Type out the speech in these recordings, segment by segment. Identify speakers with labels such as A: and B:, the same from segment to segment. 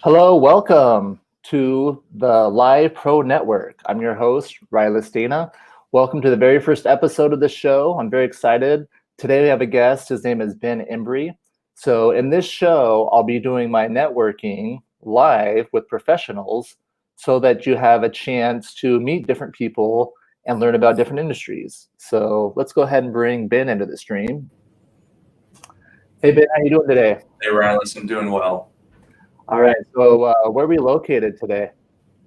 A: Hello, welcome to the live Pro Network. I'm your host, Rilus. Welcome to the very first episode of the show. I'm very excited. Today we have a guest. His name is Ben Embry. So in this show, I'll be doing my networking live with professionals so that you have a chance to meet different people and learn about different industries. So let's go ahead and bring Ben into the stream. Hey Ben, how you doing today?
B: Hey Rilus, I'm doing well.
A: All right, so where are we located today?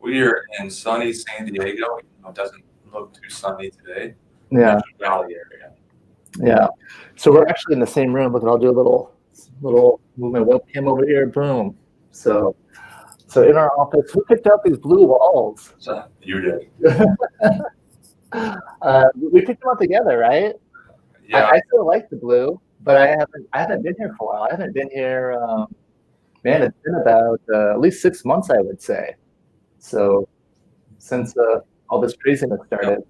B: We are in sunny San Diego. It doesn't look too sunny today.
A: Yeah.
B: Mission Valley area.
A: Yeah. So we're actually in the same room. Look, I'll do a little move my webcam over here. Boom. So in our office, who picked up these blue walls?
B: So you did.
A: We picked them up together, right?
B: Yeah.
A: I still like the blue, but I haven't been here for a while. I haven't been here. Man, it's been about at least 6 months, I would say. So since all this craziness started.
B: Yep.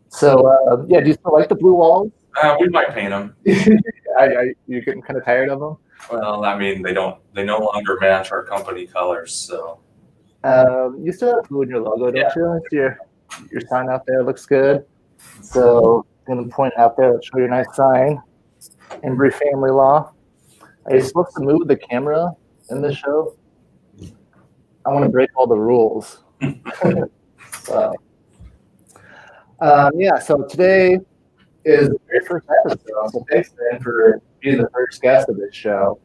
A: So yeah, do you still like the blue walls?
B: We might paint them.
A: You're getting kind of tired of them?
B: Well, I mean, they no longer match our company colors, so.
A: You still have blue in your logo, don't you? It's your sign out there looks good. So I'm gonna point out there, show your nice sign. Embry Family Law. Are you supposed to move the camera in the show? I want to break all the rules. So, yeah, so today is the very first episode. So thanks, Ben, for being the first guest of this show.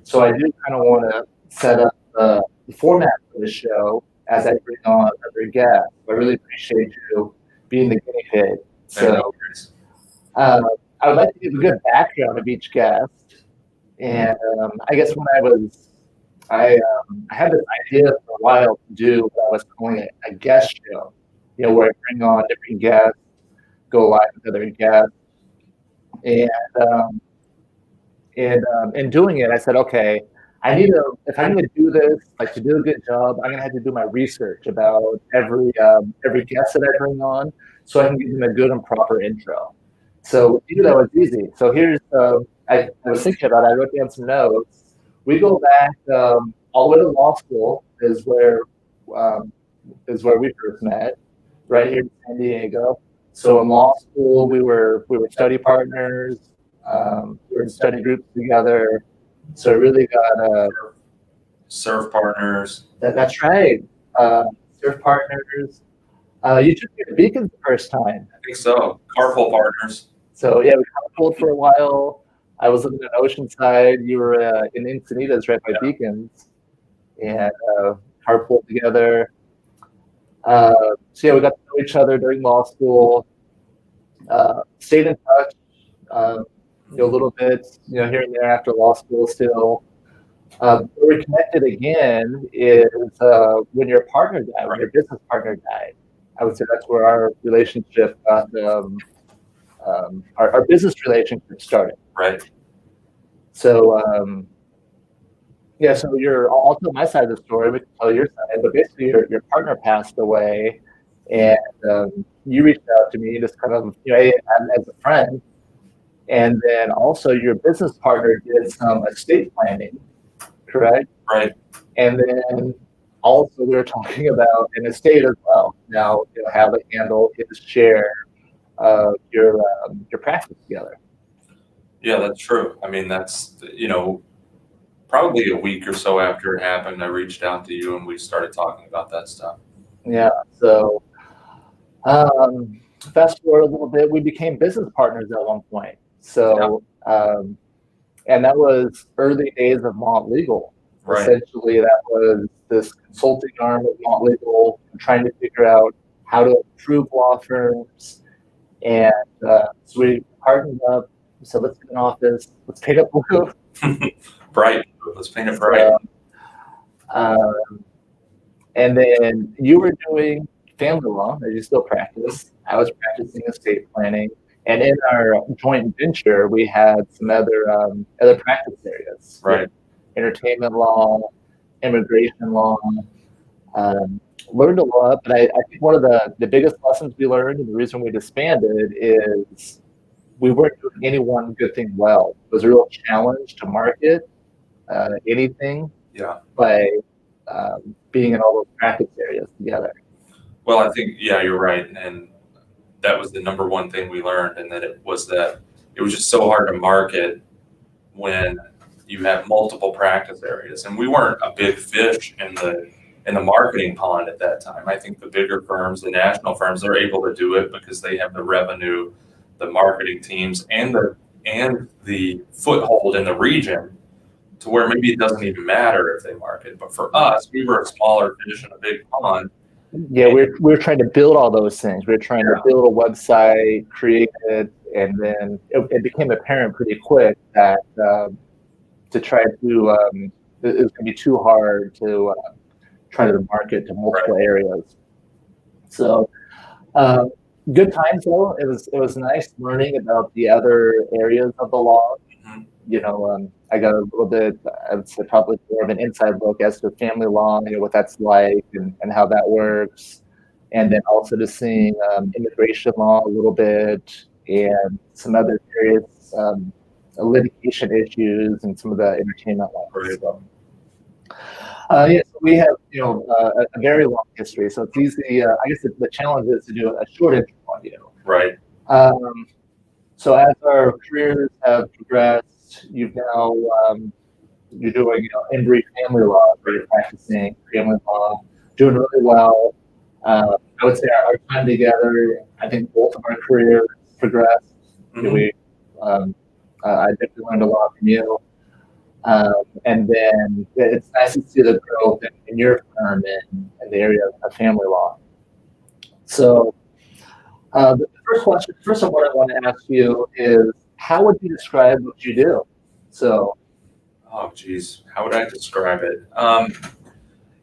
A: So I do kind of want to set up the format for this show as I bring on every guest. I really appreciate you being the guinea pig. So I would like to give a good background of each guest. And I guess when I had this idea for a while to do what I was calling a guest show, where I bring on different guests, go live with other guests. And in doing it, I said, okay, if I'm going to do this, like to do a good job, I'm going to have to do my research about every guest that I bring on so I can give them a good and proper intro. So that was easy. So here's, I was thinking about it, I wrote down some notes. We go back all the way to law school is where we first met, right here in San Diego. So in law school, we were study partners. We were in study groups together. So I really got
B: surf partners.
A: That's right. Surf partners. You took me to Beacons the first time.
B: I think so. Carpool partners.
A: So yeah, we carpooled for a while. I was living in Oceanside. You were in Encinitas, right by Beacons, and carpooled together. So yeah, we got to know each other during law school. Stayed in touch, a little bit, here and there after law school still. Where we connected again is when your partner died, when your business partner died. I would say that's where our relationship got, our business relationship started.
B: Right.
A: So, yeah, so I'll tell my side of the story, we can tell your side, but basically your partner passed away and you reached out to me just kind of, as a friend. And then also your business partner did some estate planning, correct?
B: Right.
A: And then also we were talking about an estate as well. Now, how to handle his share of your practice together.
B: Yeah, that's true. I mean, that's, probably a week or so after it happened, I reached out to you and we started talking about that stuff.
A: Yeah. So fast forward a little bit, we became business partners at one point. So, and that was early days of Mont Legal.
B: Right.
A: Essentially, that was this consulting arm of Mont Legal, trying to figure out how to improve law firms. And so we partnered up. So let's get an office. Let's paint it blue.
B: Bright. Let's paint it bright.
A: And then you were doing family law, as you still practice. I was practicing estate planning. And in our joint venture, we had some other practice areas.
B: Right.
A: Entertainment law, immigration law. Learned a lot, but I think one of the biggest lessons we learned and the reason we disbanded is we weren't doing any one good thing well. It was a real challenge to market anything by being in all those practice areas together.
B: Well, I think, yeah, you're right. And that was the number one thing we learned. And that it was just so hard to market when you have multiple practice areas. And we weren't a big fish in the marketing pond at that time. I think the bigger firms, the national firms, they're able to do it because they have the revenue, the marketing teams, and the foothold in the region to where maybe it doesn't even matter if they market. But for us, we were a smaller fish in a big pond.
A: Yeah, we're trying to build all those things. We're trying to build a website, create it, and then it became apparent pretty quick that to try to it was going to be too hard to try to market to multiple areas. So good times though. It was nice learning about the other areas of the law.
B: Mm-hmm.
A: You know, I got a little bit, I would say probably more of an inside look as to family law, you know, what that's like and how that works. And then also just seeing immigration law a little bit and some other areas, litigation issues and some of the entertainment law.
B: Right.
A: So, yes, we have, you know, a very long history. So it's easy, I guess the challenge is to do a short intro on you.
B: Right.
A: So as our careers have progressed, you've now you're doing, you know, Embry family law, where you're practicing family law, doing really well. I would say our time together, I think both of our careers progressed.
B: Mm-hmm.
A: We, I definitely learned a lot from you. And then it's nice to see the growth in your firm in the area of family law. So the first question, first of all, what I want to ask you is, how would you describe what you do? So,
B: oh geez, how would I describe it?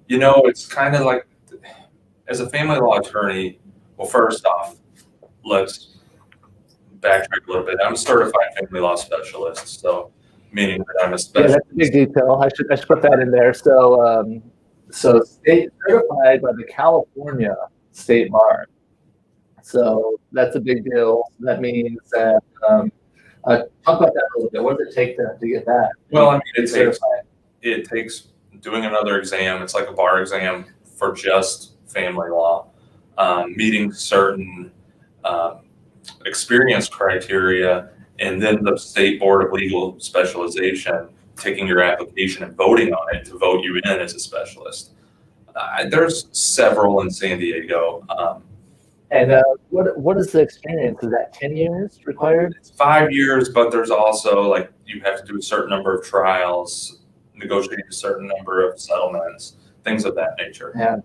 B: You know, it's kind of like, as a family law attorney, well, first off, let's backtrack a little bit. I'm a certified family law specialist, so meaning that I'm a
A: yeah,
B: specialist.
A: that's a big detail. I should put that in there. So, so state certified by the California State Bar. So that's a big deal. That means that talk about that a little bit. What does it take to get that?
B: Well, I mean, it takes doing another exam. It's like a bar exam for just family law, meeting certain experience criteria, and then the State Board of Legal Specialization taking your application and voting on it to vote you in as a specialist. There's several in San Diego.
A: And what is the experience? Is that 10 years required?
B: It's 5 years, but there's also, like, you have to do a certain number of trials, negotiate a certain number of settlements, things of that nature.
A: Yeah,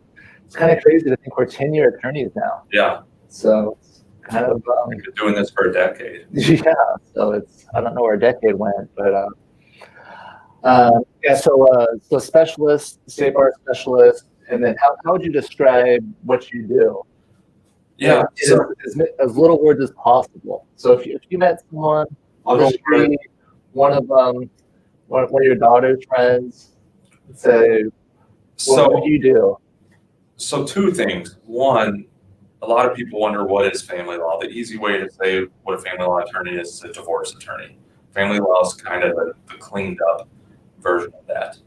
A: it's kind of crazy to think we're 10-year attorneys now.
B: Yeah.
A: So it's kind of
B: We've been doing this for a decade.
A: yeah. So it's, I don't know where a decade went, but yeah. So specialist, state bar specialist, and then how would you describe what you do?
B: Yeah.
A: So, as little words as possible. So if you met someone on the street, one of your daughter's friends, say, what do you do?
B: So two things. One, a lot of people wonder, what is family law? The easy way to say what a family law attorney is a divorce attorney. Family law is kind of the cleaned up version of that.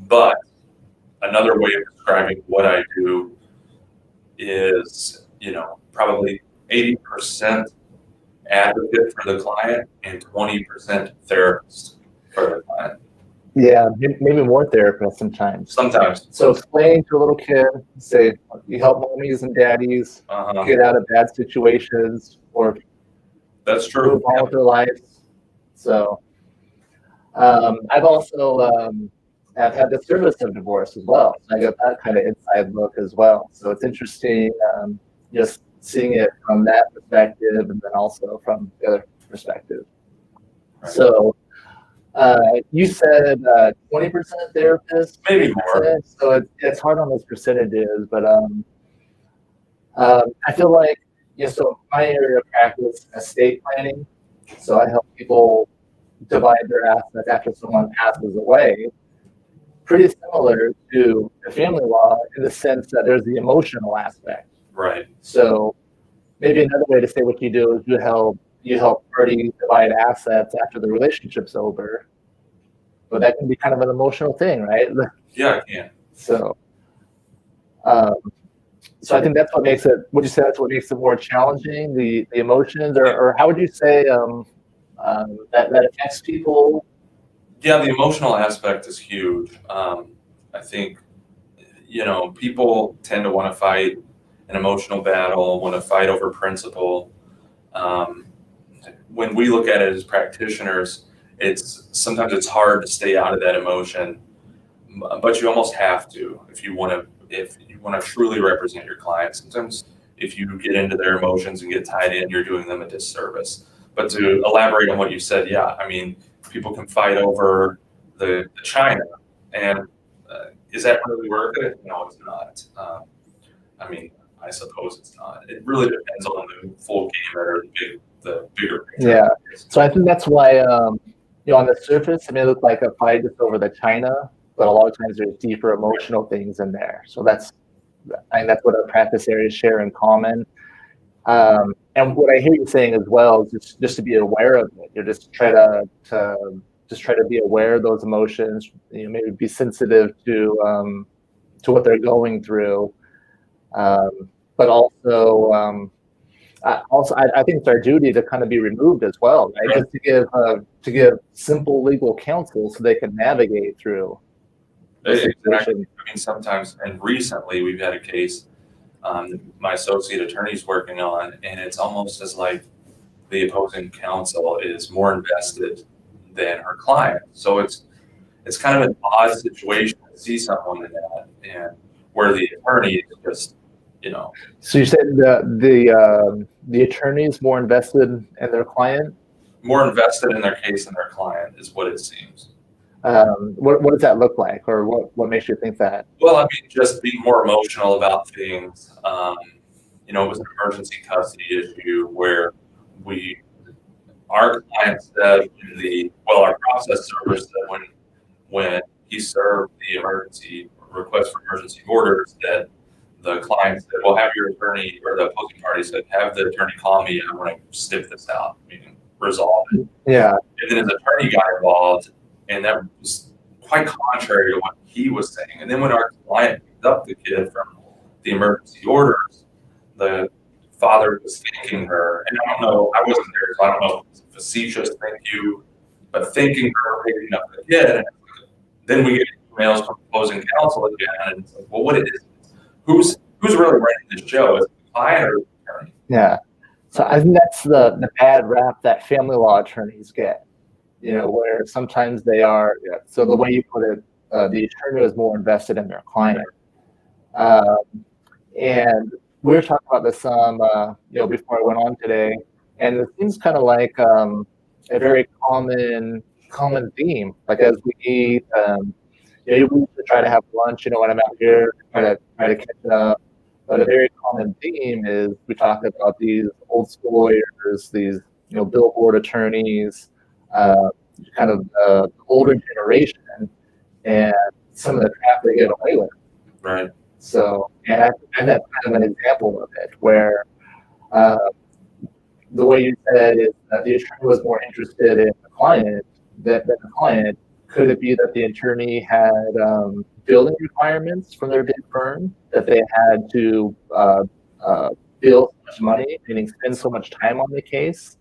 B: But another way of describing what I do is, you know, probably 80% advocate for the client and 20% therapist for the client.
A: Yeah, maybe more therapist sometimes.
B: Sometimes.
A: So explain to a little kid, say, you help mommies and daddies get out of bad situations or
B: that's true.
A: Move on with their lives. So I've also I've had the service of divorce as well. So I got that kind of inside look as well. So it's interesting just seeing it from that perspective and then also from the other perspective. Right. So you said 20% therapists,
B: maybe more.
A: So it's hard on those percentages, but I feel like, yeah. So my area of practice, estate planning. So I help people divide their assets after someone passes away. Pretty similar to the family law in the sense that there's the emotional aspect.
B: Right.
A: So maybe another way to say what you do is you help parties divide assets after the relationship's over. but that can be kind of an emotional thing, right?
B: Yeah, I can.
A: So, so I think that's what makes it. Would you say that's what makes it more challenging, the emotions, or how would you say that affects people?
B: Yeah, the emotional aspect is huge. I think, people tend to want to fight an emotional battle, want to fight over principle. Um, when we look at it as practitioners, sometimes it's hard to stay out of that emotion, but you almost have to if you want to truly represent your client. Sometimes if you get into their emotions and get tied in, you're doing them a disservice. But to elaborate on what you said, yeah, I mean, people can fight over the China, and is that really worth it? No, it's not. I mean, I suppose it's not. It really depends on the full game or the bigger picture.
A: Yeah. So I think that's why on the surface it may look like a fight just over the China, but a lot of times there's deeper emotional things in there. So I think that's what our practice areas share in common. And what I hear you saying as well is just to be aware of it. You just try to be aware of those emotions. Maybe be sensitive to what they're going through, but also I think it's our duty to kind of be removed as well, right? Just to give simple legal counsel so they can navigate through.
B: Exactly. I mean, sometimes, and recently we've had a case my associate attorney's working on, and it's almost as like the opposing counsel is more invested than her client. So it's kind of an odd situation to see someone in that, and where the attorney is just,
A: So you said the attorney is more invested in their client?
B: More invested in their case than their client is what it seems.
A: What does that look like, or what makes you think that?
B: Well, I mean, just being more emotional about things. It was an emergency custody issue where our client said our process server said when he served the emergency request for emergency orders that the client said, well, have your attorney, or the opposing party said, have the attorney call me and I want to stiff this out, meaning resolve it.
A: Yeah.
B: And then his attorney got involved, and that was quite contrary to what he was saying. And then when our client picked up the kid from the emergency orders, the father was thanking her. And I don't know, I wasn't there, so I don't know if it's a facetious thank you, but thanking her for picking up the kid. And then we get emails from opposing counsel again, and it's like, well, what is it? Who's really running this show? Is it the client or the attorney?
A: Yeah. So I think that's the bad rap that family law attorneys get. Where sometimes they are. Yeah, so the way you put it, the attorney is more invested in their client. And we were talking about this some, before I went on today, and it seems kind of like a very common theme. Like as we eat, we usually try to have lunch. When I'm out here, try to catch up. But a very common theme is we talk about these old school lawyers, these billboard attorneys, kind of the older generation, and some of the crap they get away with.
B: Right.
A: So, and that's kind of an example of it, where the way you said is that the attorney was more interested in the client than the client. Could it be that the attorney had billing requirements from their big firm, that they had to bill so much money, meaning spend so much time on the case?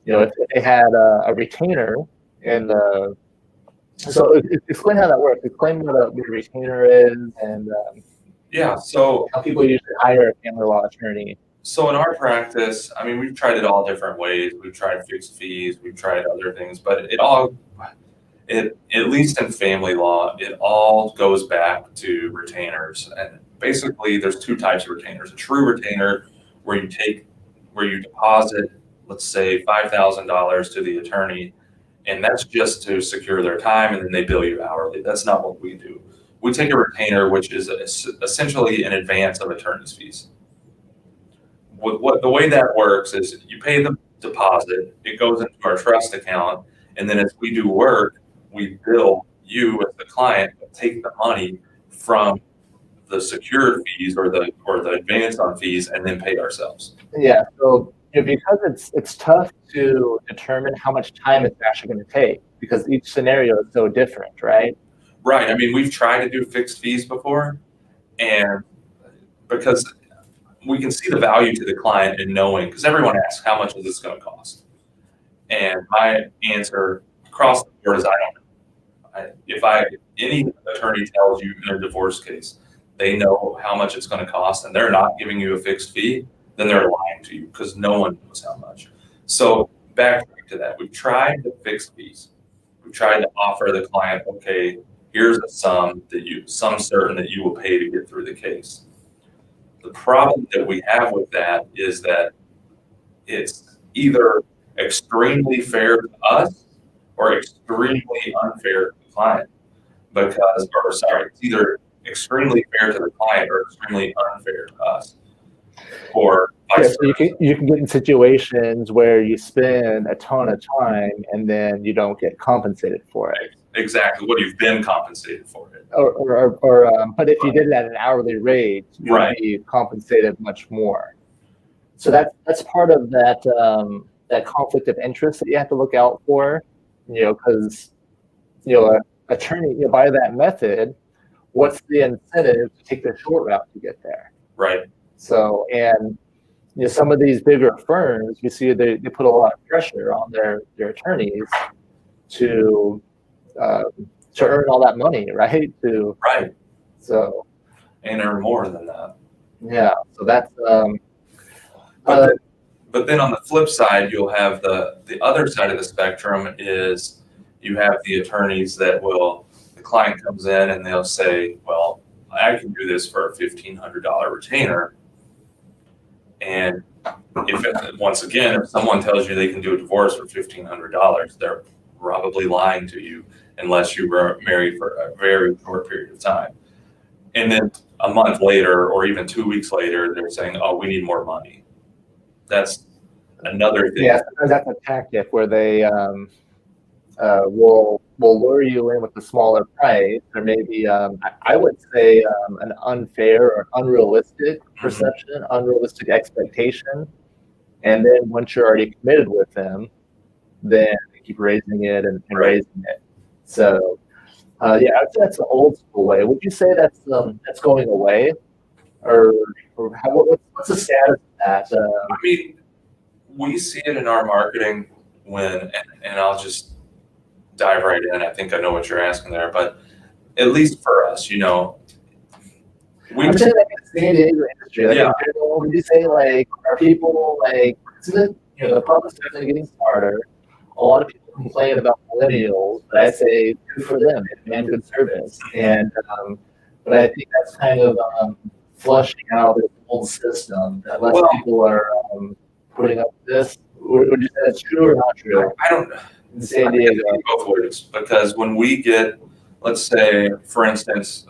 A: If they had a retainer, and so explain how that works. Explain what a retainer is, and
B: so
A: how people usually hire a family law attorney.
B: So in our practice, I mean, we've tried it all different ways. We've tried fixed fees, we've tried other things, but at least in family law, it all goes back to retainers. And basically, there's two types of retainers: a true retainer, where you deposit, let's say, $5,000 to the attorney, and that's just to secure their time, and then they bill you hourly. That's not what we do. We take a retainer, which is essentially an advance of attorney's fees. The way that works is you pay the deposit, it goes into our trust account, and then as we do work, we bill you as the client, but take the money from the secured fees or the advance on fees, and then pay ourselves.
A: Yeah. So because it's tough to determine how much time it's actually going to take, because each scenario is so different, right?
B: Right. I mean, we've tried to do fixed fees before, and because we can see the value to the client in knowing, because everyone asks, how much is this going to cost? And my answer across the board is, I don't know. If any attorney tells you in a divorce case, they know how much it's going to cost, and they're not giving you a fixed fee, then they're lying to you, because no one knows how much. So back to that, we've tried the fixed fees. We've tried to offer the client, okay, here's a sum certain that you will pay to get through the case. The problem that we have with that is that it's either extremely fair to us or extremely unfair to the client. It's either extremely fair to the client or extremely unfair to us. Or vice
A: So
B: versa.
A: you can get in situations where you spend a ton of time and then you don't get compensated for it.
B: Exactly. What you've been compensated for it.
A: But if you did it at an hourly rate, you would be compensated much more. So that's part of that conflict of interest that you have to look out for, because an attorney, by that method, what's the incentive to take the short route to get there?
B: Right.
A: So, and some of these bigger firms, you see they put a lot of pressure on their attorneys to earn all that money, right?
B: Right.
A: So,
B: and earn more than that.
A: Yeah. So that's.
B: But then on the flip side, you'll have the other side of the spectrum is you have the attorneys that the client comes in and they'll say, well, I can do this for a $1,500 retainer. And once again, if someone tells you they can do a divorce for $1,500, they're probably lying to you unless you were married for a very short period of time. And then a month later, or even 2 weeks later, they're saying, oh, we need more money. That's another thing.
A: Yeah, that's a tactic where they will lure you in with a smaller price, or maybe I would say an unfair or unrealistic perception, unrealistic expectation. And then once you're already committed with them, then they keep raising it and raising it. So I'd say that's the old school way. Would you say that's going away, or what's the status of that?
B: I mean, we see it in our marketing and I'll just dive right in. I think I know what you're asking there, but at least for us,
A: I'm saying like in the San Diego industry, like in general, would you say like are people like the public's definitely getting smarter. A lot of people complain about millennials, but I say good for them. They demand good service, and but I think that's kind of flushing out this old system that less people are putting up with this. Would you say that's true or not true?
B: I don't know.
A: In San Diego,
B: both ways, because when we get, let's say, for instance,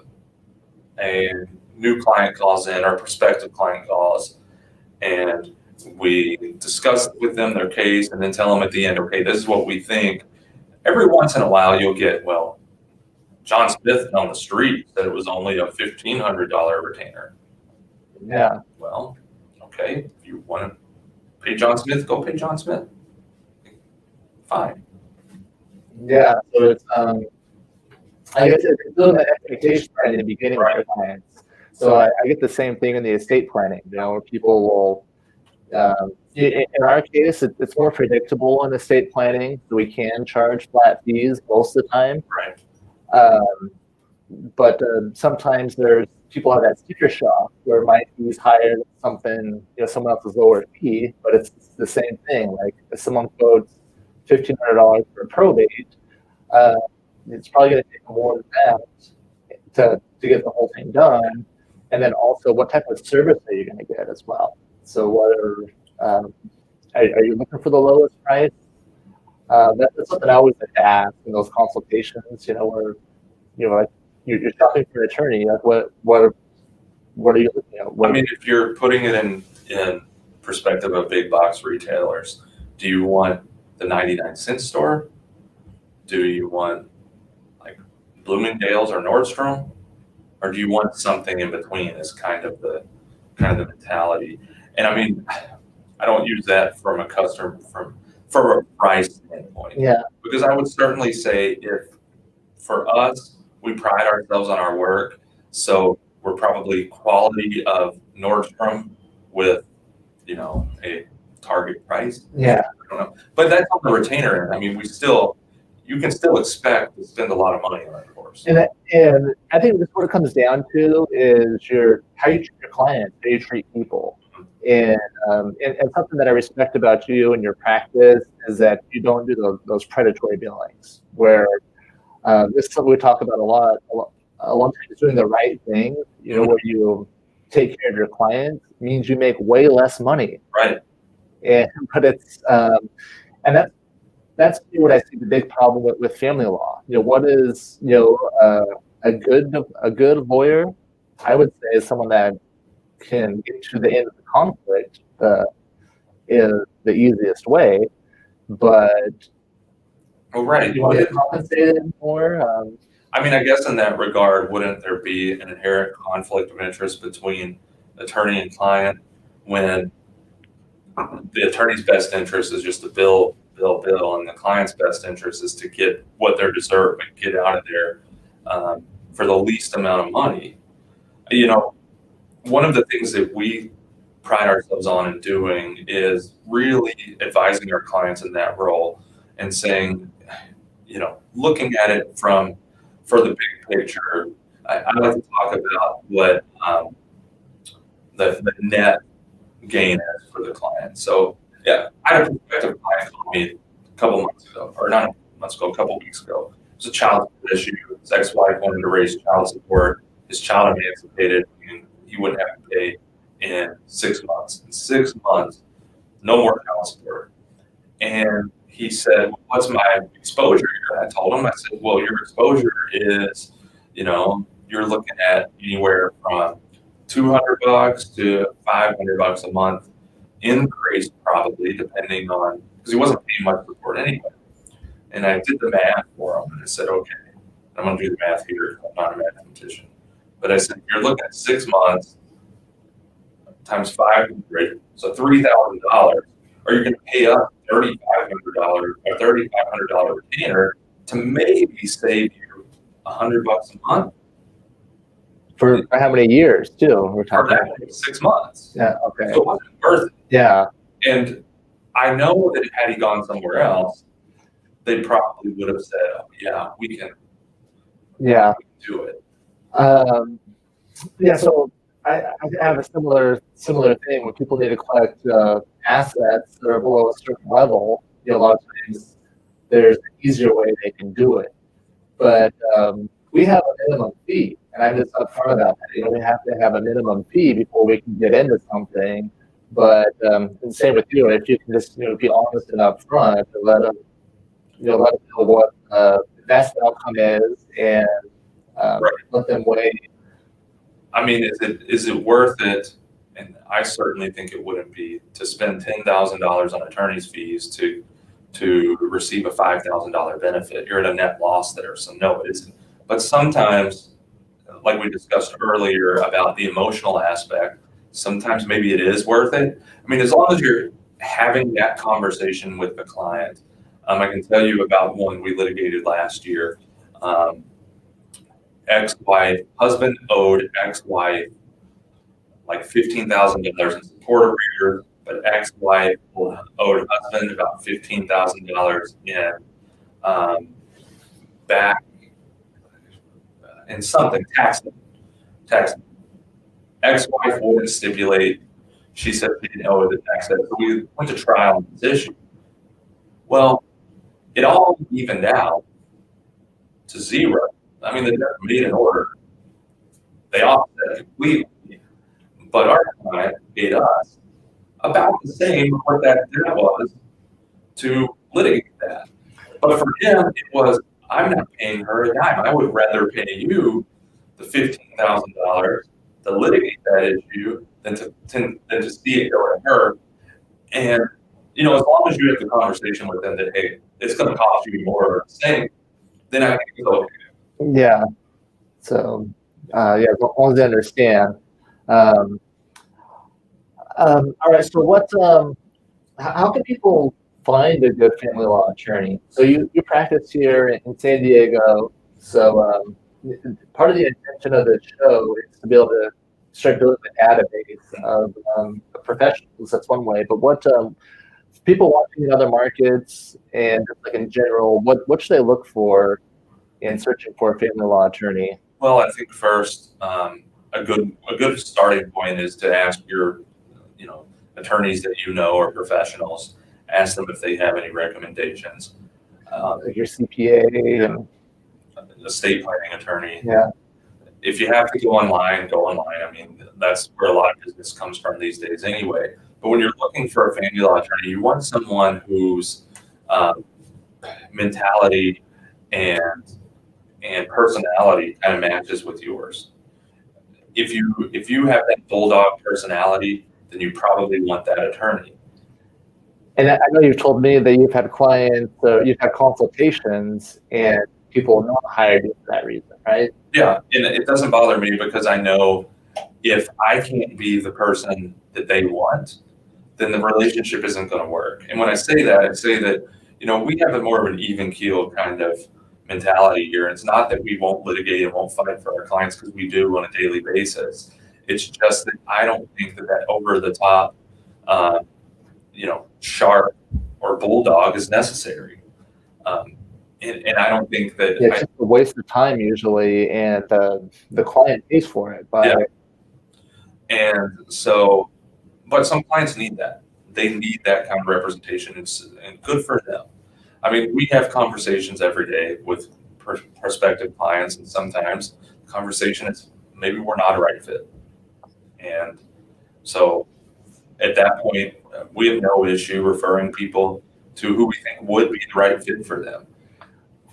B: a new client calls in or prospective client calls, and we discuss with them their case and then tell them at the end, okay, this is what we think. Every once in a while, you'll get, well, John Smith on the street said it was only a $1,500 retainer.
A: Yeah.
B: Well, okay, if you want to pay John Smith, go pay John Smith. Fine.
A: Yeah, so it's I guess it's building that expectation right in the beginning with your clients. So I get the same thing in the estate planning, where people will in our case it's more predictable in estate planning, so we can charge flat fees most of the time.
B: Right.
A: But sometimes there's people have that sticker shock where my fee's higher than something, someone else's lower fee, but it's the same thing. Like if someone quotes $1,500 for probate, it's probably going to take more than that to get the whole thing done. And then also, what type of service are you going to get as well? So, are you looking for the lowest price? That's something I always like to ask in those consultations. Where like you're shopping for an attorney. Like what are you looking at?
B: I mean, if you're putting it in perspective of big box retailers, do you want the 99-cent store? Do you want like Bloomingdale's or Nordstrom, or do you want something in between? Is kind of the mentality. And I mean, I don't use that from from a price standpoint.
A: Yeah.
B: Because I would certainly say if for us, we pride ourselves on our work, so we're probably quality of Nordstrom with, you know, a target price.
A: Yeah.
B: I don't know. But that's on the retainer end. I mean, you can still expect to spend a lot of money on it, course.
A: And I think that's what it comes down to is how you treat your clients, how you treat people. And something that I respect about you and your practice is that you don't do those predatory billings where this is something we talk about a lot of times. Doing the right thing, where you take care of your clients means you make way less money.
B: Right.
A: But it's and that's what I see the big problem with family law. What is a good lawyer? I would say is someone that can get to the end of the conflict in the easiest way, but
B: right.
A: You want to get compensated more?
B: I mean, I guess in that regard, wouldn't there be an inherent conflict of interest between attorney and client when the attorney's best interest is just to bill, and the client's best interest is to get what they're deserved and get out of there for the least amount of money? One of the things that we pride ourselves on in doing is really advising our clients in that role and saying, looking at it for the big picture. I like to talk about what the net gain is for the client. So yeah, I had a prospective client call me a couple months ago, or not months ago, a couple weeks ago. It was a child support issue. His ex-wife wanted to raise child support. His child emancipated, and he wouldn't have to pay in 6 months. In 6 months, no more child support. And he said, well, what's my exposure here? I told him, I said, well, your exposure is, you're looking at anywhere from $200 to $500 a month increase, probably, depending on, because he wasn't paying much support anyway. And I did the math for him, and I said, okay, I'm going to do the math here. I'm not a mathematician. But I said, you're looking at 6 months times 500, so $3,000. Are you going to pay up $3,500 or $3,500 retainer to maybe save you $100 a month?
A: For how many years, too? We're talking
B: about 6 months.
A: Yeah, okay.
B: So it wasn't worth it.
A: Yeah.
B: And I know that had he gone somewhere else, they probably would have said, oh, yeah, we can do it.
A: So I have a similar thing when people need to collect assets that are below a certain level. A lot of times there's an easier way they can do it, but we have a minimum fee, and I'm just upfront about that. We have to have a minimum fee before we can get into something. But and same with you. If you can just be honest and upfront, and let them know what the best outcome is, and let them weigh.
B: I mean, is it worth it? And I certainly think it wouldn't be to spend $10,000 on attorney's fees to receive a $5,000 benefit. You're at a net loss there, so no, it isn't. But sometimes, like we discussed earlier about the emotional aspect, sometimes maybe it is worth it. I mean, as long as you're having that conversation with the client. I can tell you about one we litigated last year. Ex-wife, husband owed ex-wife like $15,000 in support arrears, but ex-wife owed husband about $15,000 in back in something tax. Ex-wife wouldn't stipulate. She said she didn't owe the tax. So we went to trial on this issue. Well, it all evened out to zero. I mean, they never made an order. They offset completely. But our client paid us about the same what that debt was to litigate that. But for him, it was, I'm not paying her a dime. I would rather pay you the $15,000 to litigate that issue than to see it go to her. And, as long as you have the conversation with them that, hey, it's going to cost you more or the same, then I think it's okay.
A: Yeah. So, as long as they understand. All right. So, how can people find a good family law attorney. So you practice here in San Diego. So part of the intention of the show is to be able to start building a database of professionals. That's one way. But what people watching in other markets and just like in general, what should they look for in searching for a family law attorney?
B: Well, I think first, a good starting point is to ask your, attorneys that you know or professionals. Ask them if they have any recommendations.
A: Like your CPA and
B: Estate planning attorney.
A: yeah.
B: If you have to go online, go online. I mean, that's where a lot of business comes from these days anyway. But when you're looking for a family law attorney, you want someone whose mentality and personality kind of matches with yours. If you have that bulldog personality, then you probably want that attorney.
A: And I know you've told me that you've had clients, you've had consultations, and people not hired you for that reason, right?
B: Yeah, and it doesn't bother me because I know if I can't be the person that they want, then the relationship isn't going to work. And when I say that, we have a more of an even keel kind of mentality here. It's not that we won't litigate and won't fight for our clients, because we do on a daily basis. It's just that I don't think that over the top, sharp or bulldog is necessary. And I don't think that
A: it's just a waste of time usually, and the client pays for it.
B: Yeah. And so, but some clients need that. They need that kind of representation. And good for them. I mean, we have conversations every day with prospective clients, and sometimes the conversation is maybe we're not a right fit. And so at that point, we have no issue referring people to who we think would be the right fit for them.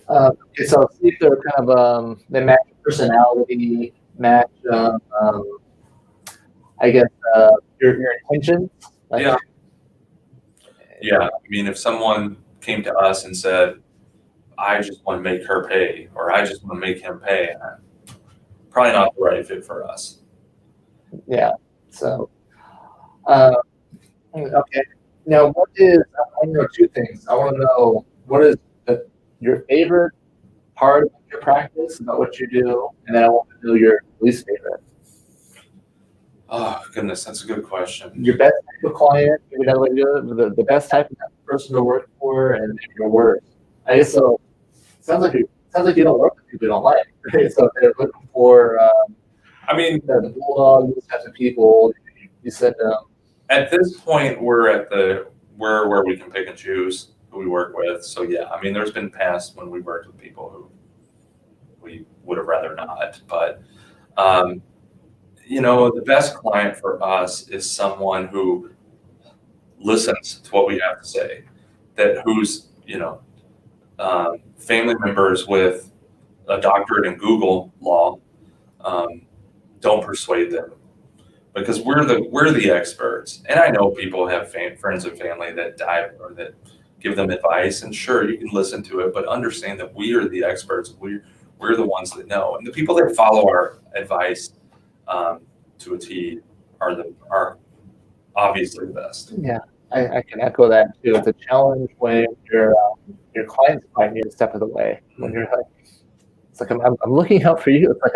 A: Okay, so see if they're kind of they match your personality, match I guess your intentions. Like,
B: Yeah. I mean, if someone came to us and said, "I just want to make her pay," or "I just want to make him pay," probably not the right fit for us.
A: Yeah. So, okay. Now, I know two things. I want to know what is your favorite part of your practice about what you do, and then I want to know your least favorite.
B: Oh, goodness, that's a good question.
A: Your best type of client, maybe that way the best type of person to work for, and your worst. I guess so. Sounds like you don't work with people you don't like. Right? So if they're looking for, the bulldog, these types of people, you said.
B: At this point, we're where we can pick and choose who we work with. So yeah, I mean, there's been past when we worked with people who we would have rather not, but the best client for us is someone who listens to what we have to say, who's family members with a doctorate in Google law. Don't persuade them, because we're the experts. And I know people have friends and family that dive or that give them advice, and sure, you can listen to it, but understand that we are the experts. We're the ones that know, and the people that follow our advice to a T are obviously the best.
A: Yeah, I can echo that too. It's a challenge when your clients might need a step of the way. When you're like, it's like I'm looking out for you. It's like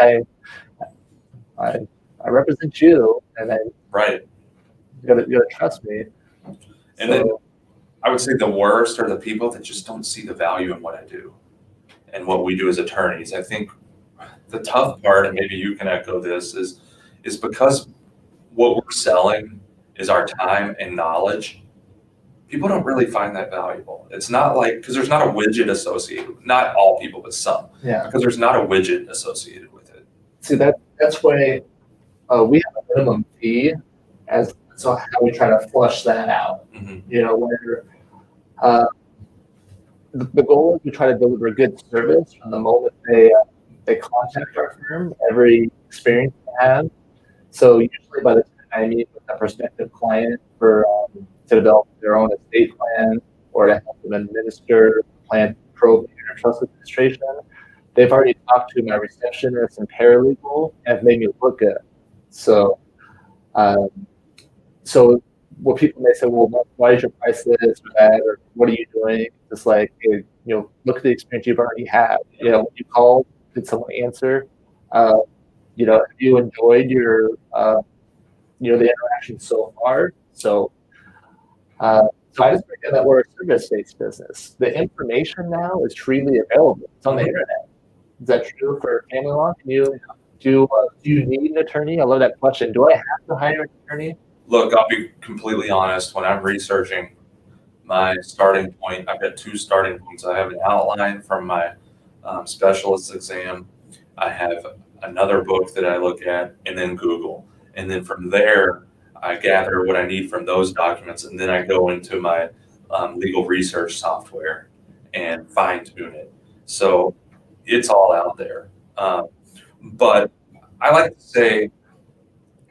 A: I represent you, and then
B: right.
A: You gotta trust me.
B: And then I would say the worst are the people that just don't see the value in what I do and what we do as attorneys. I think the tough part, and maybe you can echo this, is because what we're selling is our time and knowledge. People don't really find that valuable. It's not like, because there's not a widget associated, not all people, but some.
A: Yeah.
B: Because there's not a widget associated with it.
A: See, that's why we have a minimum fee, so how we try to flush that out.
B: Mm-hmm.
A: Where the goal is we try to deliver good service from the moment they contact our firm, every experience they have. So usually by the time I meet with a prospective client to develop their own estate plan or to help them administer plan probate or trust administration, they've already talked to my receptionist and paralegal and have made me look good. So what people may say, well, why is your price this or that, or what are you doing? It's like, hey, look at the experience you've already had. When you called, did someone answer? Uh, have you enjoyed your, the interaction so far? So I just think that we're a service-based business. The information now is freely available. It's on the internet. Is that true for family law? Do you need an attorney? I love that question. Do I have to hire an attorney?
B: Look, I'll be completely honest. When I'm researching my starting point, I've got two starting points. I have an outline from my specialist exam. I have another book that I look at, and then Google. And then from there, I gather what I need from those documents, and then I go into my legal research software and fine tune it. So it's all out there. But I like to say,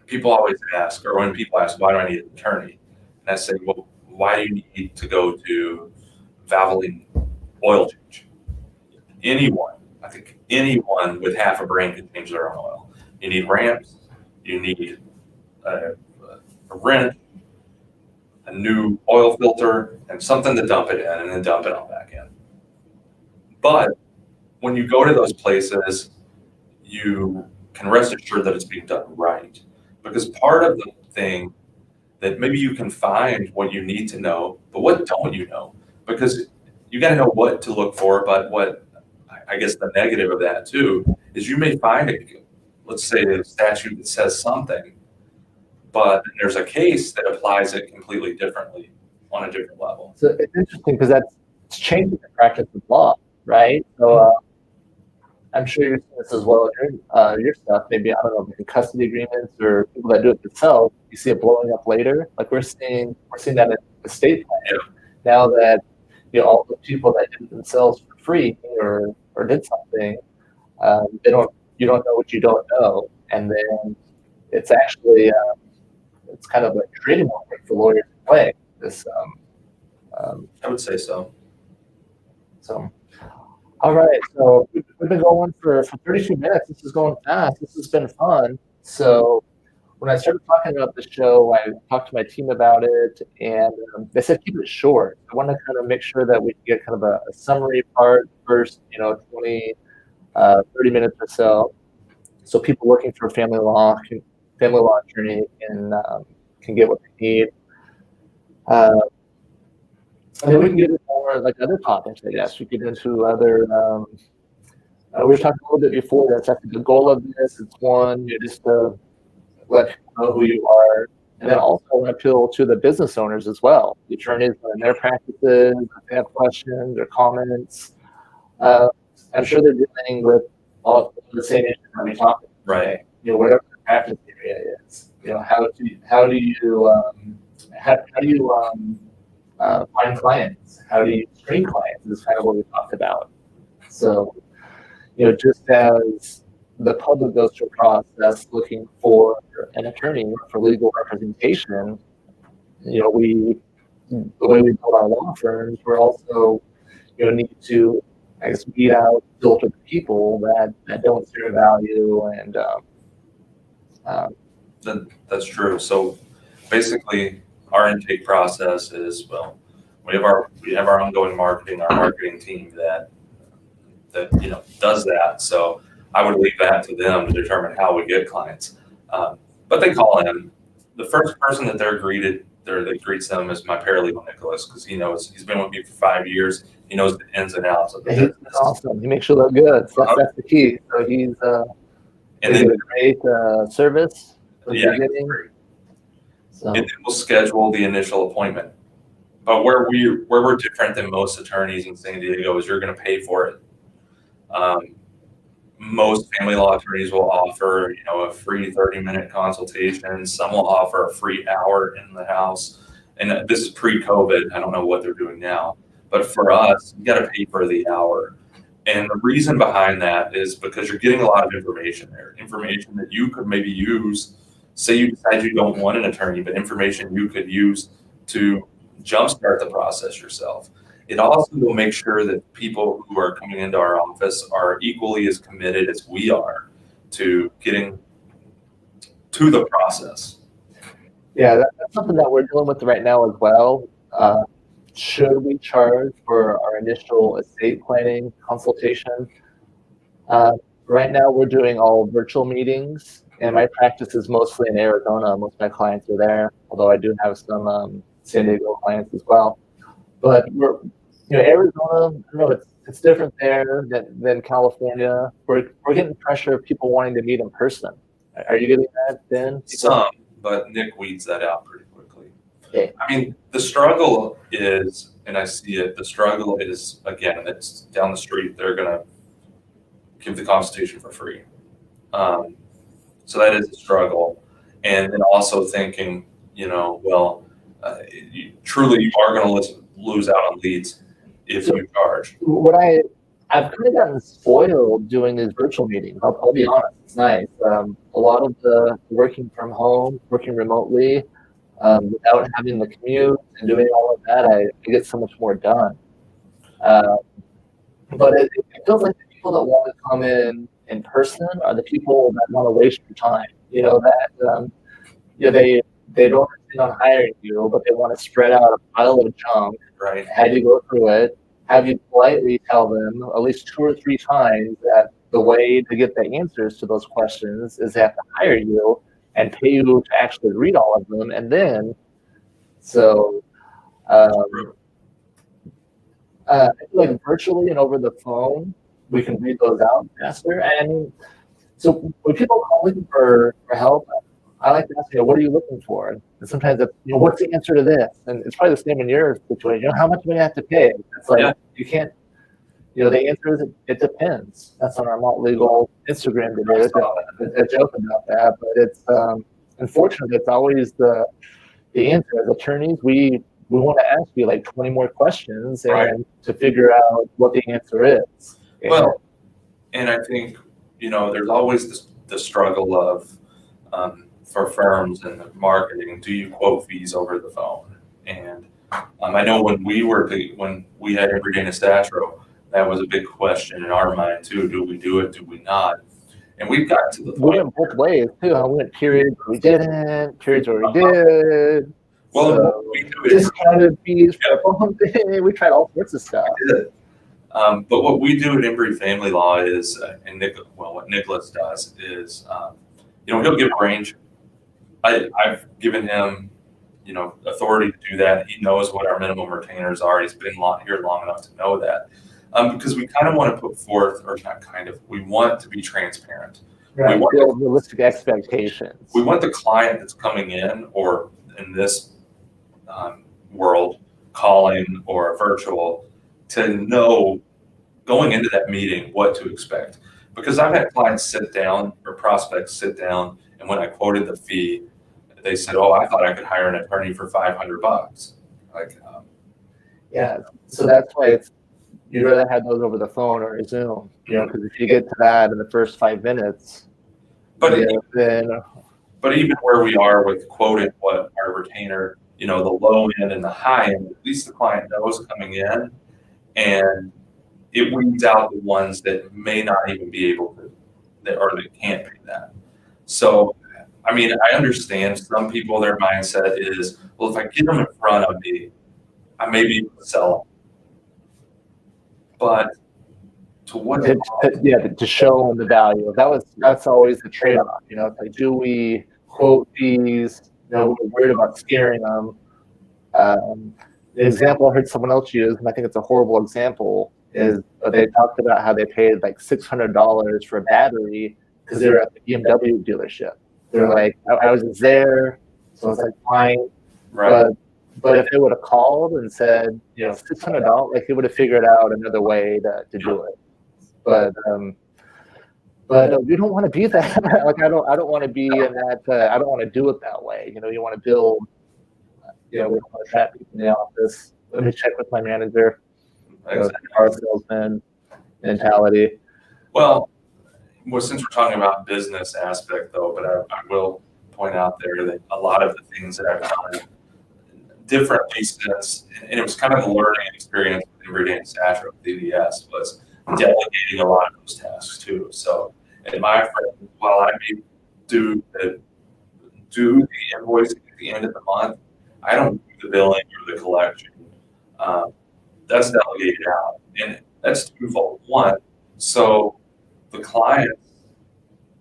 B: people always ask, or when people ask, why do I need an attorney? And I say, well, why do you need to go to Valvoline oil change? I think anyone with half a brain can change their own oil. You need ramps, you need a wrench, a new oil filter, and something to dump it in, and then dump it on back in. But when you go to those places, you can rest assured that it's being done right. Because part of the thing that maybe you can find what you need to know, but what don't you know? Because you got to know what to look for, but what I guess the negative of that too is you may find let's say a statute that says something, but there's a case that applies it completely differently on a different level.
A: So it's interesting because it's changing the practice of law, right? So I'm sure you're seeing this as well in your stuff. Maybe, I don't know, maybe custody agreements or people that do it themselves. You see it blowing up later. Like we're seeing that in estate planning. Now that all the people that did it themselves for free or did something, you don't know what you don't know, and then it's actually it's kind of like creating more work for lawyers to play this.
B: I would say so.
A: So. All right, so we've been going for 32 minutes. This is going fast. This has been fun. So when I started talking about the show, I talked to my team about it, and they said keep it short. I want to kind of make sure that we get kind of a summary part first, 20, 30 minutes or so people looking for a family law attorney can get what they need. And then we can get into more like other topics, I guess. We get into other. We were talking a little bit before. That's actually the goal of this. It's one, just to let people know who you are, and then also appeal to the business owners as well. The attorneys in their practices, if they have questions or comments. I'm sure they're dealing with all the same issues that we talked about.
B: Right.
A: Whatever the practice area is. How do you find clients? How do you screen clients? Is kind of what we talked about. So, just as the public goes through a process looking for an attorney for legal representation, the way we build our law firms, we're also, need to, I guess, weed out, filter the people that don't see their value and.
B: That's true. So basically, our intake process is, well, we have our ongoing marketing, our marketing team that does that. So I would leave that to them to determine how we get clients. But they call in. The first person that that greets them is my paralegal Nicholas, because he's been with me for 5 years. He knows the ins and outs of the business.
A: Awesome. He makes you look good. So that's the key. So he's and then a great service.
B: Yeah. So. And then we'll schedule the initial appointment. But where we're different than most attorneys in San Diego is you're going to pay for it. Most family law attorneys will offer, a free 30-minute consultation. Some will offer a free hour in the house. And this is pre-COVID. I don't know what they're doing now. But for us, you got to pay for the hour. And the reason behind that is because you're getting a lot of information there. Information that you could maybe use. Say you decide you don't want an attorney, but information you could use to jumpstart the process yourself. It also will make sure that people who are coming into our office are equally as committed as we are to getting to the process.
A: Yeah, that's something that we're dealing with right now as well. Should we charge for our initial estate planning consultation? Uh, right now, we're doing all virtual meetings, and my practice is mostly in Arizona. Most of my clients are there, although I do have some San Diego clients as well. But Arizona, I don't know, it's different there than California. We're getting pressure of people wanting to meet in person. Are you getting that, Ben?
B: Some, but Nick weeds that out pretty quickly.
A: Yeah.
B: I mean, the struggle is, and I see it, the struggle is, again, it's down the street, they're going to give the consultation for free. So that is a struggle. And then also thinking, truly you are going to lose out on leads if you charge.
A: I've kind of gotten spoiled doing these virtual meetings. I'll be honest, it's nice. A lot of the working from home, working remotely, without having the commute and doing all of that, I get so much more done. But it feels like the people that want to come in person are the people that want to waste your time. They don't intend on hiring you, but they want to spread out a pile of junk,
B: right?
A: Have you go through it, have you politely tell them at least 2 or 3 times that the way to get the answers to those questions is they have to hire you and pay you to actually read all of them, and then I feel like virtually and over the phone we can read those out faster. And so when people call looking for help, I like to ask, what are you looking for? And sometimes it's, what's the answer to this? And it's probably the same in your situation. How much do I have to pay? It's like, you can't, the answer is, it depends. That's on our Malt Legal Instagram today. There's a joke about that, but it's, unfortunately, it's always the answer. As attorneys, we want to ask you like 20 more questions and to figure out what the answer is.
B: Well, and I think, there's always the struggle of, for firms and marketing, do you quote fees over the phone? And I know when we had Embry Dana Statro, that was a big question in our mind too. Do we do it? Do we not? And we've gotten to the point.
A: We went both ways too. I went periods where we didn't, periods where we did.
B: Well, we do it.
A: Discounted fees for phone thing. We tried all sorts of stuff.
B: We did. But what we do at Embry Family Law is, what Nicholas does is, he'll give a range. I've given him, authority to do that. He knows what our minimum retainers are. He's been here long enough to know that. Because we kind of want to put forth, or not kind of, we want to be transparent.
A: Right. We want build realistic expectations.
B: We want the client that's coming in, or in this world, calling or virtual, to know going into that meeting what to expect. Because I've had clients sit down, or prospects sit down, and when I quoted the fee, they said, "Oh, I thought I could hire an attorney for $500." Like,
A: yeah. So that's why you'd rather have those over the phone or Zoom, because if you get to that in the first 5 minutes,
B: but even where we are with quoting what our retainer, the low end and the high end, at least the client knows coming in, and it weeds out the ones that may not even be able to, that can't pay that. So, I mean, I understand some people, their mindset is, well, if I get them in front of me, I may be able to sell them. But to what?
A: To show them the value. That's always the trade-off. It's like, do we quote fees? We're worried about scaring them. The example I heard someone else use, and I think it's a horrible example, is they talked about how they paid like $600 for a battery because they were at the BMW dealership. They're like, I was just there, so it's like fine.
B: Right.
A: But if they would have called and said, $600, like they would have figured out another way to do it. But we don't want to be that. Like I don't want to be in that. I don't want to do it that way. You want to build. We don't want to trap people in the office. Let me check with my manager. Our salesman mentality.
B: Well, since we're talking about business aspect though, but I will point out there that a lot of the things that I've done differently since, and it was kind of a learning experience with Embry Dana Statro at DDS, was delegating a lot of those tasks too. So, in my firm, while I may do the do the invoicing at the end of the month. I don't do the billing or the collection. That's delegated out, and that's twofold. One, so the clients,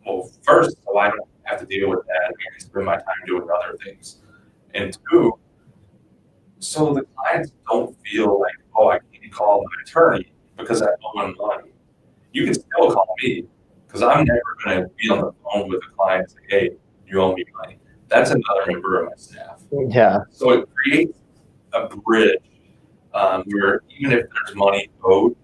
B: well, first, so I don't have to deal with that and spend my time doing other things. And two, so the clients don't feel like, oh, I can't call my attorney because I owe them money. You can still call me because I'm never going to be on the phone with a client and say, hey, you owe me money. That's another member of my staff.
A: Yeah.
B: So it creates a bridge where even if there's money owed,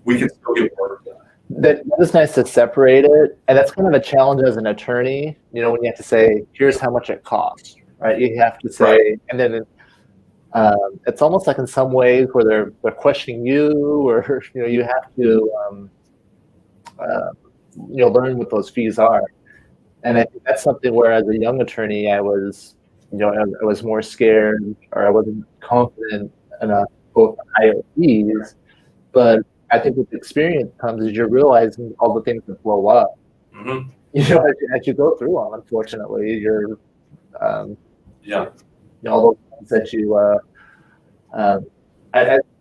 B: we can still get work done.
A: That is nice to separate it, and that's kind of a challenge as an attorney. You know, when you have to say, "Here's how much it costs," right? You have to say,
B: Right.
A: and then it's almost like in some ways where they're questioning you, or you have to learn what those fees are. And I think that's something where, as a young attorney, I was more scared, or I wasn't confident enough both on higher fees. But I think with experience comes is you're realizing all the things that blow up.
B: Mm-hmm.
A: As you go through them, unfortunately, you're
B: Yeah.
A: all those things that you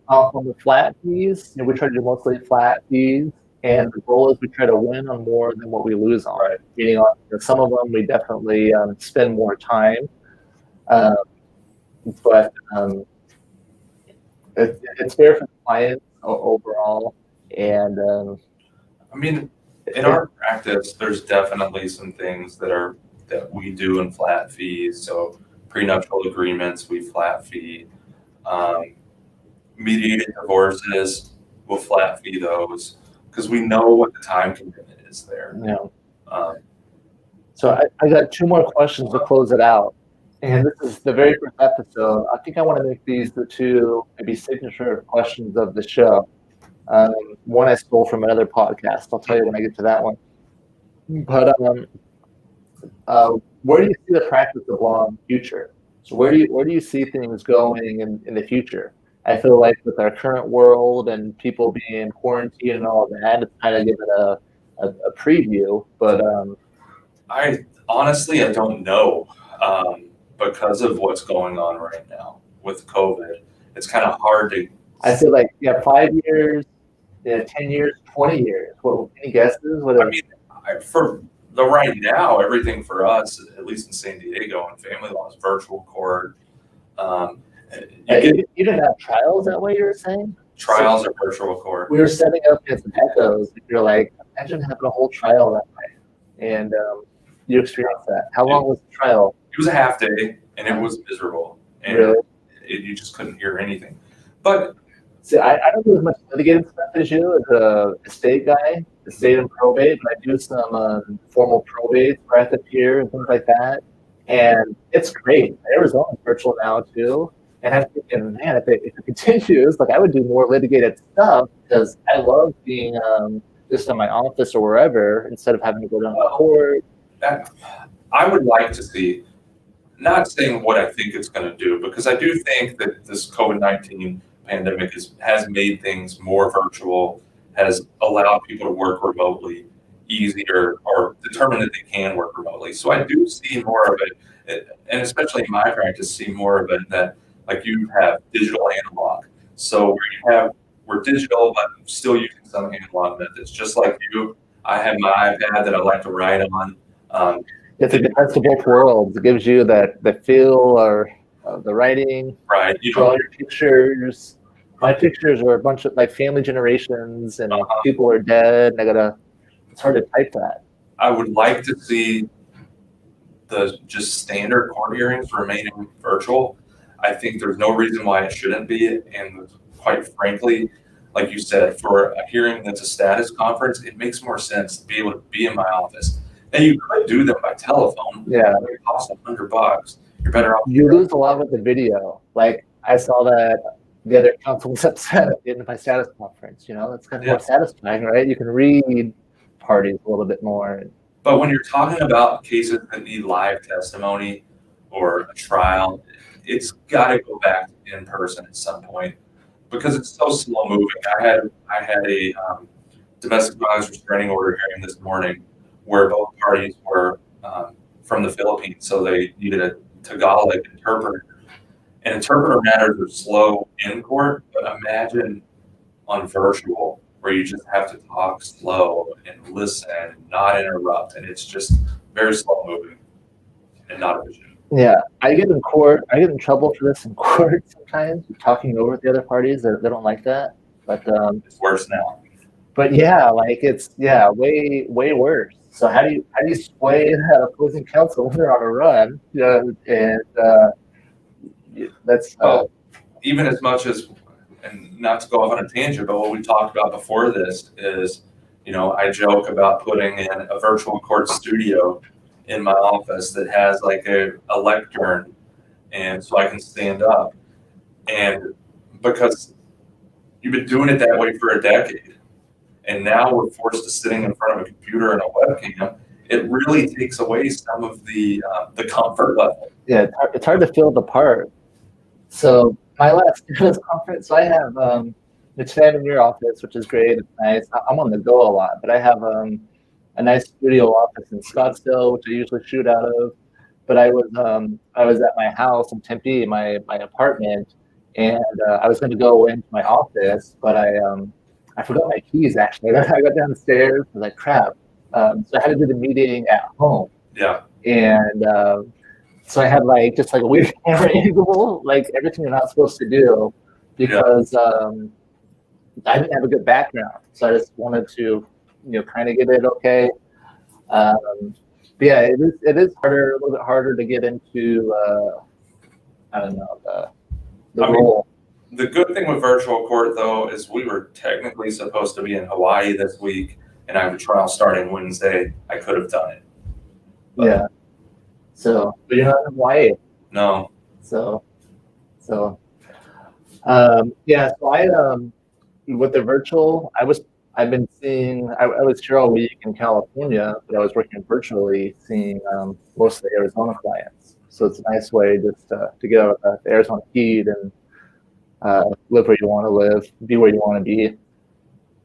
A: on the flat fees, we try to do mostly flat fees, and the goal is we try to win on more than what we lose on.
B: Right.
A: Meaning on some of them we definitely spend more time, but it's fair for the client overall. And
B: I mean, in our practice, there's definitely some things that we do in flat fees. So prenuptial agreements, we flat fee. Mediated divorces, we'll flat fee those because we know what the time commitment is there.
A: So I got two more questions to close it out. And this is the very first episode. I think I want to make these the two maybe signature questions of the show. One I stole from another podcast. I'll tell you when I get to that one. But where do you see the practice of law in the future? So where do you see things going in the future? I feel like with our current world and people being quarantined and all of that, it's kind of given a preview. But
B: I honestly don't know because of what's going on right now with COVID. It's kind of hard to.
A: I feel like 5 years, 10 years, 20 years. What any guesses?
B: I mean, for the right now, everything for us, at least in San Diego and family law, is virtual court.
A: You didn't have trials that way, you were saying?
B: Trials are virtual court.
A: We were setting up as echoes. You're like, imagine having a whole trial that way. And you experienced that. How long was the trial?
B: It was a half day, and it was miserable. And
A: really?
B: You just couldn't hear anything. But
A: see, I don't do as much litigated stuff as you as a estate guy, estate and probate, but I do some formal probate where I have to appear and things like that. And it's great. Arizona's virtual now too. And I'm thinking, man, if it continues, like I would do more litigated stuff because I love being just in my office or wherever instead of having to go down to court.
B: I would like to see, not saying what I think it's going to do, because I do think that this COVID-19 pandemic has made things more virtual, has allowed people to work remotely easier, or determine that they can work remotely. So I do see more of it, and especially in my practice, see more of it that like you have digital analog. So we're digital, but still using some analog methods. Just like you, I have my iPad that I like to write on.
A: It's like the best of both worlds. It gives you the feel or the writing.
B: Right.
A: You draw your pictures. My pictures are a bunch of like family generations, and people are dead, and it's hard to type that.
B: I would like to see the just standard court hearings remaining virtual. I think there's no reason why it shouldn't be, and quite frankly, like you said, for a hearing that's a status conference, it makes more sense to be able to be in my office. And you could do them by telephone.
A: Yeah.
B: It costs $100. You're better off.
A: You lose a lot with the video. Like I saw that the other counsel was upset at the end of my status conference. It's kind of more satisfying, right? You can read parties a little bit more.
B: But when you're talking about cases that need live testimony or a trial, it's got to go back in person at some point because it's so slow moving. I had a domestic violence restraining order hearing this morning where both parties were from the Philippines, so they needed a Tagalog interpreter. And interpreter matters are slow in court, but imagine on virtual where you just have to talk slow and listen and not interrupt, and it's just very slow moving and not efficient.
A: Yeah, I get in trouble for this in court sometimes, talking over the other parties. They don't like that, but
B: It's worse now.
A: But yeah, like it's way worse. So how do you sway that opposing counsel when they're on a run? You know, and that's
B: even as much as, and not to go off on a tangent, but what we talked about before this is, I joke about putting in a virtual court studio in my office that has like a lectern, and so I can stand up. And because you've been doing it that way for a decade, and now we're forced to sitting in front of a computer and a webcam, it really takes away some of the comfort level.
A: Yeah, it's hard to feel the part. So my last conference, so I have it's fan in your office, which is great. It's nice. I'm on the go a lot, but I have a nice studio office in Scottsdale, which I usually shoot out of. But I was at my house in Tempe, my apartment, and I was going to go into my office, but I forgot my keys actually. I got downstairs, I was like, crap. So I had to do the meeting at home.
B: Yeah.
A: And so I had just a weird camera angle, like everything you're not supposed to do, because I didn't have a good background. So I just wanted to, kind of get it okay. But yeah, it is harder, a little bit harder to get into, I don't know, the role.
B: The good thing with virtual court, though, is we were technically supposed to be in Hawaii this week, and I have a trial starting Wednesday. I could have done it. But
A: yeah. So, but you're not in Hawaii.
B: No.
A: So yeah. So I with the virtual, I've been seeing. I was here all week in California, but I was working virtually, seeing most of the Arizona clients. So it's a nice way just to get out of the Arizona heat and live where you want to live, be where you want to be.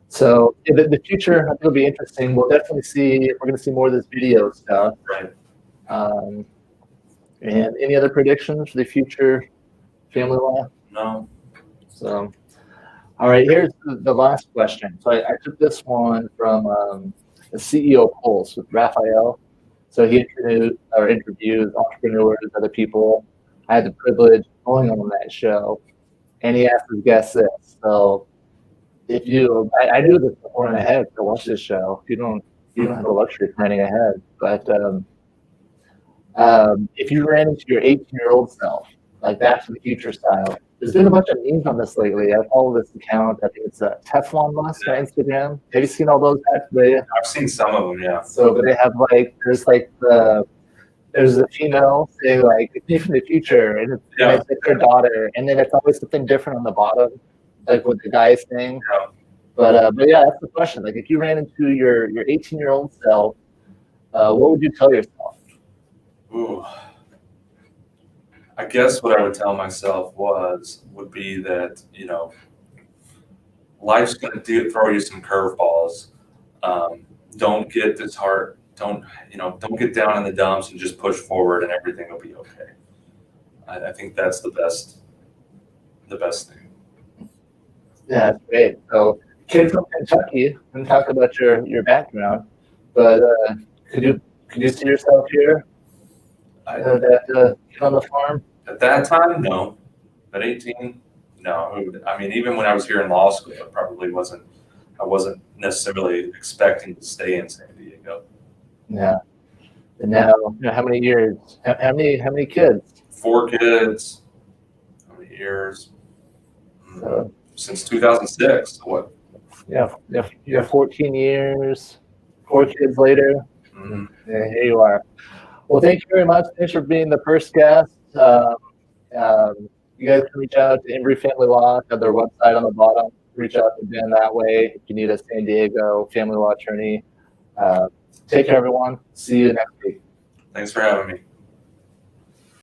A: So the future, I think, will be interesting. We'll definitely see. We're going to see more of this video stuff.
B: Right.
A: And any other predictions for the future family law?
B: No.
A: So, all right, here's the last question. So I took this one from the CEO Pulse with Raphael. So he interviews entrepreneurs, other people. I had the privilege of going on that show, and he asked his guests this. So if I knew this beforehand ahead to watch this show. You don't have the luxury of planning ahead, but if you ran into your 18-year-old self, like Back to the Future style, there's been a bunch of memes on this lately. I follow this account. I think it's a Teflon Bus on Instagram. Have you seen all those?
B: I've seen some of them, yeah.
A: So, but they have there's a female saying it's me from the future, and it's her daughter, and then it's always something different on the bottom, like what the guy's saying.
B: Yeah.
A: But yeah, that's the question. Like, if you ran into your 18-year-old self, what would you tell yourself?
B: Ooh. I guess what I would tell myself would be that, life's going to throw you some curveballs. Don't get disheartened. Don't get down in the dumps and just push forward and everything will be okay. I think that's the best thing.
A: Yeah, that's great. So, kid from Kentucky, and talk about your background, but could you see yourself here? On the farm?
B: At that time, no. At 18, no. I mean, even when I was here in law school, I wasn't necessarily expecting to stay in San Diego.
A: Yeah. And now, how many years? How many kids?
B: 4 kids. How many years?
A: So,
B: since 2006. What?
A: Yeah, you have 14 years, 4 kids later.
B: Mm-hmm.
A: Yeah, here you are. Well, thank you very much. Thanks for being the first guest. You guys can reach out to Embry Family Law. Have their website on the bottom. Reach out to Ben that way if you need a San Diego family law attorney. Take care, everyone. See you next week.
B: Thanks for having me.